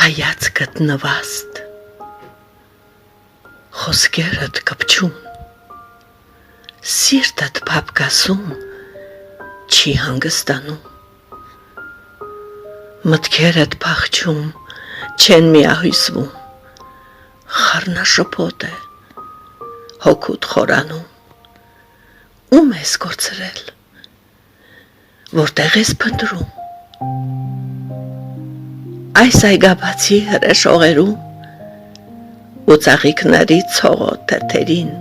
հայացքդ նվաստ, խոսքերդ կպչուն, սիրտդ փափկասում, չի հանգստանում, մտքերդ փախչում, չեն միահյուսվում, խառնաշփոթ է, հոգուդ խորանում, ում ես կորցրել, որտեղ ես փնտրում, այս այգաբացի հրեշողերում ու ծաղիկների ցողոտ թերթերին,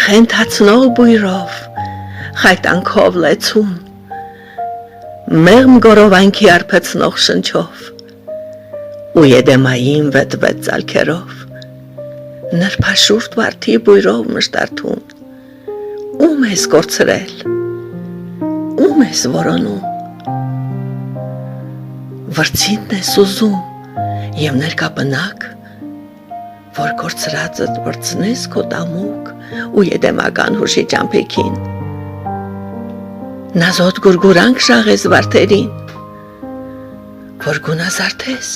խենթացնող բույրով, խայտանքով լեցուն, մեղմ գորովանքի արբեցնող շնչով ու եդեմային վետվետ ծալքերով, նրբաշուրթ վարդի բույրով մշտարթուն, ում ես կորցրել, ում ես որոնում, վրձինն ես ուզում և ներկապնակ, որ կորցրածդ վրձնես քո տամուկ ու եդեմական հուշի ճամփեքին, նազոտ գուրգուրանք շաղես վարդերին, որ գունազարդես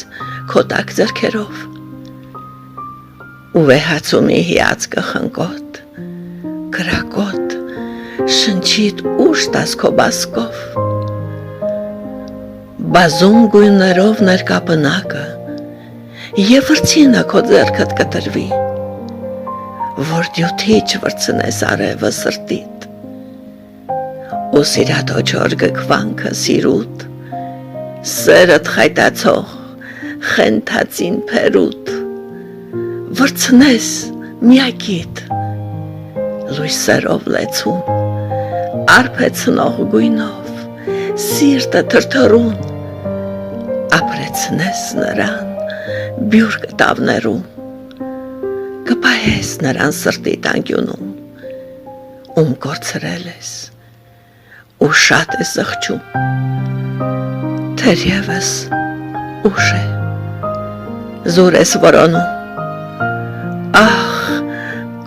քո տաք ձեռքերով, ու վեհացումի հիացքը խնկոտ, կրակոտ, շնչիդ ուշ տաս քո բասկով, բազում գույներով ներկապնակը և վրձինը քո ձեռքդ կտրվի, որ դյութի չվրձնես արևը սրտիդ, ու սիրատո չոր գքվանքը սիրուտ, սերդ խայտացող, խենթածին պերուտ, վրձնես միակիդ, լույսերով լեցուն, արբեցնող գույնով, սիրտը թրթռուն, ապրեցնես նրան բյուր կտավներում, կպահես նրան սրտի տանկյունում, ում կորցրել ես ու շատ ես աղջում, թերևս ուշ է, զուր ես որոնում, ախ,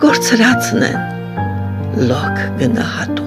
կորցրածն են լոք գնահատում։